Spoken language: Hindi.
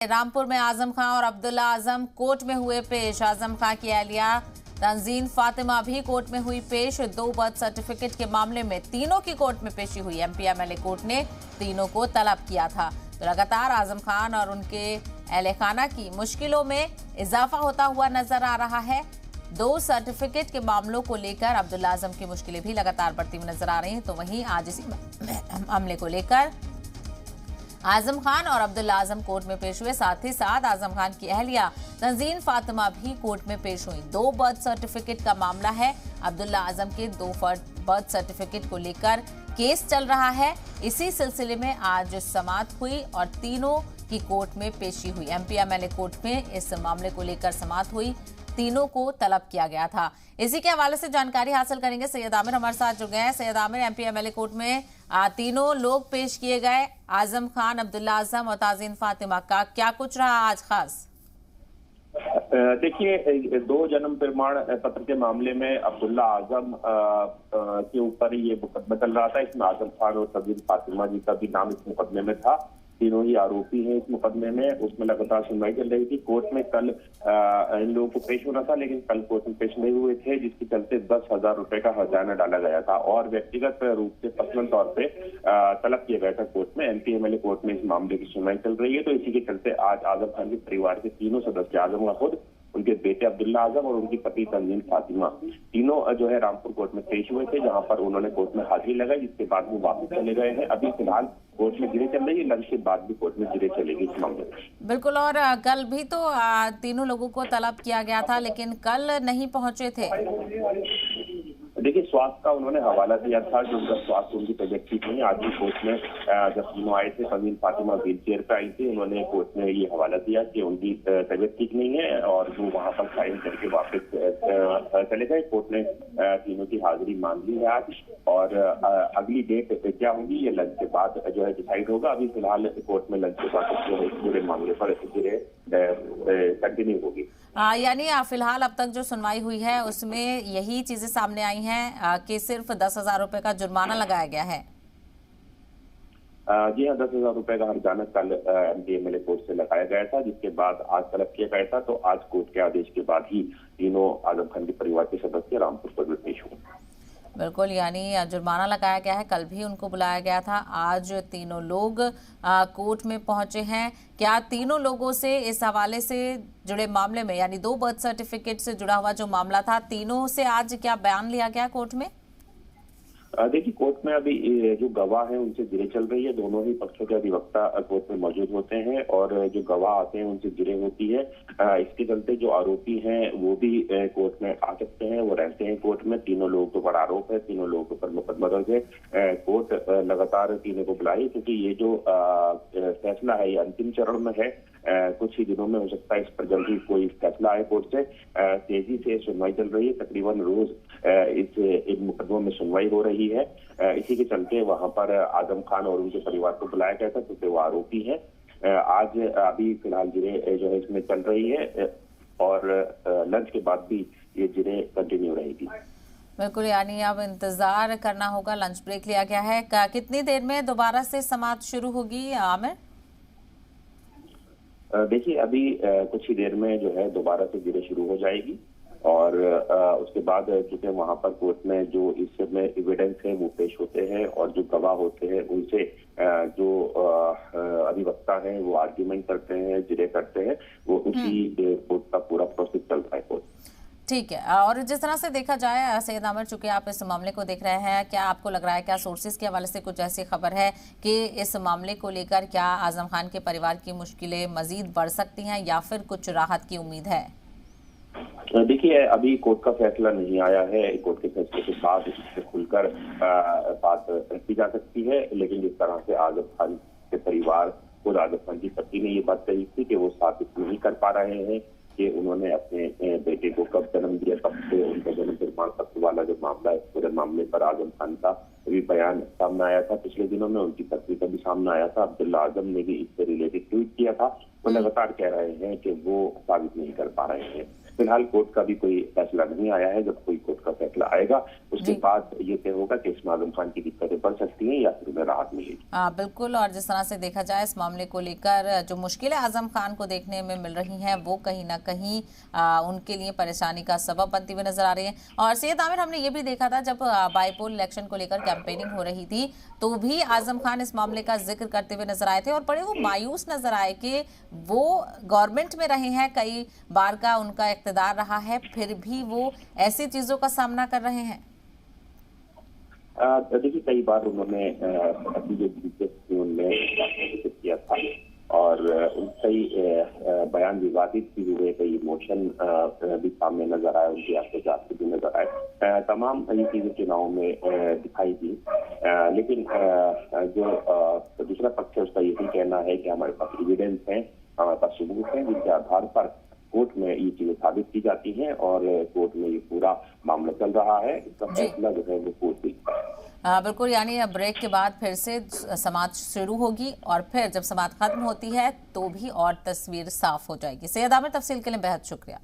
रामपुर में आजम खान और अब्दुल्ला आजम कोर्ट में हुए पेश। आजम खान की अहलिया तंजीन फातिमा भी कोर्ट में हुई पेश। 2 बर्थ सर्टिफिकेट के मामले में तीनों की कोर्ट में पेशी हुई। एमपीएमएलए कोर्ट ने तीनों को तलब किया था। तो लगातार आजम खान और उनके अहले खाना की मुश्किलों में इजाफा होता हुआ नजर आ रहा है। 2 सर्टिफिकेट के मामलों को लेकर अब्दुल्ला आजम की मुश्किलें भी लगातार बढ़ती हुई नजर आ रही हैं। तो वहीं आज इसी मामले को लेकर आजम खान और अब्दुल्ला आजम कोर्ट में पेश हुए। साथ ही साथ आजम खान की अहलिया तंजीन फातिमा भी कोर्ट में पेश हुई। 2 बर्थ सर्टिफिकेट का मामला है। अब्दुल्ला आजम के 2 बर्थ सर्टिफिकेट को लेकर केस चल रहा है। इसी सिलसिले में आज समाअत हुई और तीनों की कोर्ट में पेशी हुई। एमपीएमएलए कोर्ट में इस मामले को लेकर समाअत हुई। तीनों को तलब किया गया था। इसी के हवाले से जानकारी हासिल करेंगे। सैयद आमिर हमारे साथ जुड़ गए हैं। सैयद आमिर, एमपीएमएलए कोर्ट में तीनों लोग पेश किए गए, आजम खान, अब्दुल्ला आजम और तंजीन फातिमा का क्या कुछ रहा आज खास? देखिए, 2 जन्म प्रमाण पत्र के मामले में अब्दुल्ला आजम के ऊपर ये मुकदमा चल रहा था। इसमें आजम खान और तंजीन फातिमा जी का भी नाम इस मुकदमे में था। तीनों ही आरोपी हैं इस मुकदमे में। उसमें लगातार सुनवाई चल रही थी। कोर्ट में कल इन लोगों को पेश होना था, लेकिन कल कोर्ट में पेश नहीं हुए थे, जिसके चलते 10,000 रुपए का हर्जाना डाला गया था और व्यक्तिगत रूप से पर्सनल तौर पे तलब किया गया था कोर्ट में। एमपीएमएलए कोर्ट में इस मामले की सुनवाई चल रही है। तो इसी के चलते आज आजम खान के परिवार के तीनों सदस्य, आजम का खुद, उनके बेटे अब्दुल्ला आजम और उनकी पत्नी तंजीन फातिमा, तीनों जो है रामपुर कोर्ट में पेश हुए थे, जहां पर उन्होंने कोर्ट में हाजिरी लगाई, जिसके बाद वो वापस चले गए हैं। अभी फिलहाल कोर्ट में जिरे चल रही है। लंच के बाद भी कोर्ट में जिरे चलेगी इस मामले में। बिल्कुल। और कल भी तो तीनों लोगों को तलब किया गया था, लेकिन कल नहीं पहुंचे थे। देखिए, स्वास्थ्य का उन्होंने हवाला दिया था कि उनका स्वास्थ्य, उनकी तबियत ठीक नहीं है। आज भी कोर्ट में जब तीनों आए थे, तंजीन फातिमा व्हील चेयर पे आई थी, उन्होंने कोर्ट में ये हवाला दिया कि उनकी तबियत ठीक नहीं है और वो वहां पर साइन करके वापस चले गए। कोर्ट ने तीनों की हाजिरी मान ली है आज और अगली डेट क्या होगी ये लंच के बाद जो है डिसाइड होगा। अभी फिलहाल कोर्ट में लंच के बाद जो है पूरे मामले पर कंटिन्यू होगी। यानी फिलहाल अब तक जो सुनवाई हुई है उसमें यही चीजें सामने आई हैं कि सिर्फ 10,000 रुपए का जुर्माना लगाया गया है। जी हाँ, 10,000 रुपए का हर्जाना कल एमपीएमएलए कोर्ट से लगाया गया था, जिसके बाद आज तलब किया गया था। तो आज कोर्ट के आदेश के बाद ही तीनों आजम खान के परिवार के सदस्य रामपुर कोर्ट में पेश हुए। बिल्कुल, यानी जुर्माना लगाया गया है। कल भी उनको बुलाया गया था। आज तीनों लोग कोर्ट में पहुंचे हैं। क्या तीनों लोगों से इस हवाले से जुड़े मामले में, यानी 2 बर्थ सर्टिफिकेट से जुड़ा हुआ जो मामला था, तीनों से आज क्या बयान लिया गया कोर्ट में? देखिए, कोर्ट में अभी जो गवाह हैं उनसे जिरे चल रही है। दोनों ही पक्षों के अधिवक्ता कोर्ट में मौजूद होते हैं और जो गवाह आते हैं उनसे जिरे होती है। इसके चलते जो आरोपी हैं वो भी कोर्ट में आ सकते हैं, वो रहते हैं कोर्ट में। तीनों लोगों के ऊपर आरोप है, तीनों लोगों के ऊपर मुकदमा दर्ज है। कोर्ट लगातार तीनों को बुलाई, क्योंकि ये जो फैसला है ये अंतिम चरण में है। कुछ ही दिनों में हो सकता है इस पर जल्दी कोई फैसला आए कोर्ट से। तेजी से सुनवाई चल रही है। तकरीबन रोज इन मुकदमों में सुनवाई हो रही है। इसी के चलते वहां पर आजम खान और उनके परिवार को बुलाया गया था, क्योंकि वो आरोपी है। आज अभी फिलहाल जिरे जो है इसमें चल रही है और लंच के बाद भी ये जिरे कंटिन्यू रहेगी। बिल्कुल, यानी अब इंतजार करना होगा। लंच ब्रेक लिया गया है। कितनी देर में दोबारा से समाअत शुरू होगी आमिर? देखिए, अभी कुछ ही देर में जो है दोबारा से जिरे शुरू हो जाएगी और उसके बाद चूंकि वहां पर कोर्ट में जो इसमें एविडेंस है वो पेश होते हैं और जो गवाह होते हैं उनसे जो अधिवक्ता हैं वो आर्ग्यूमेंट करते हैं, जिरे करते हैं। वो उसी कोर्ट का पूरा प्रोसेस चल रहा है कोर्ट। ठीक है। और जिस तरह से देखा जाए सैयद आमिर, चूंकि आप इस मामले को देख रहे हैं, क्या आपको लग रहा है, क्या सोर्सेज के हवाले से कुछ ऐसी खबर है कि इस मामले को लेकर क्या आजम खान के परिवार की मुश्किलें मजीद बढ़ सकती हैं या फिर कुछ राहत की उम्मीद है? देखिए, अभी कोर्ट का फैसला नहीं आया है। कोर्ट के फैसले के बाद इससे खुलकर बात रखी जा सकती है, लेकिन जिस तरह से आजम खान के परिवार, खुद आजम खान की पत्नी ने ये बात कही थी कि वो साबित नहीं कर पा रहे हैं कि उन्होंने अपने बेटे को कब जन्म दिया, कब से उनका जन्म प्रमाण पत्र वाला जो मामला है, पूरे मामले पर आजम खान का भी बयान सामने आया था पिछले दिनों में। उनकी पत्नी का भी सामने आया था। अब्दुल्ला आजम ने भी इससे रिलेटेड ट्वीट किया था। वो लगातार कह रहे हैं कि वो साबित नहीं कर पा रहे हैं। फिलहाल कोर्ट का भी कोई फैसला नहीं आया है। जब कोई कोर्ट का फैसला आएगा उसके बाद ये तय होगा कि इसमें आजम खान की दिक्कतें बढ़ सकती हैं या फिर उन्हें राहत मिलेगी। बिल्कुल, और जिस तरह से देखा जाए इस मामले को लेकर जो मुश्किलें आजम खान को देखने में मिल रही हैं वो कहीं ना कहीं उनके लिए परेशानी का सबब बनती हुई नजर आ रही है। और सैयद आमिर, हमने ये भी देखा था जब बाईपोल इलेक्शन को लेकर कैंपेनिंग हो रही थी तो भी आजम खान इस मामले का जिक्र करते हुए नजर आए थे और बड़े वो मायूस नजर आए कि वो गवर्नमेंट में रहे हैं, कई बार का उनका इख्तिदार रहा है, फिर भी वो ऐसी चीजों का सामना कर रहे हैं। देखिए, कई बार उन्होंने अपनी जो दिलचस्पी उनमें किया था और कई बयान विवादित भी हुए, कई इमोशन भी सामने नजर आए, उनकी एहतजाज भी नजर आए। तमाम ये चीजें चुनाव में दिखाई दी, लेकिन जो दूसरा पक्ष है उसका यही कहना है कि हमारे पास एविडेंस है, हमारे पास सबूत है जिनके आधार पर कोर्ट में ये चीजें साबित की जाती हैं और कोर्ट में ये पूरा मामला चल रहा है। इसका फैसला जो है वो कोर्ट भी। बिल्कुल, यानी अब ब्रेक के बाद फिर से समाअत शुरू होगी और फिर जब समाअत खत्म होती है तो भी और तस्वीर साफ हो जाएगी। सैयद आमिर, तफसील के लिए बेहद शुक्रिया।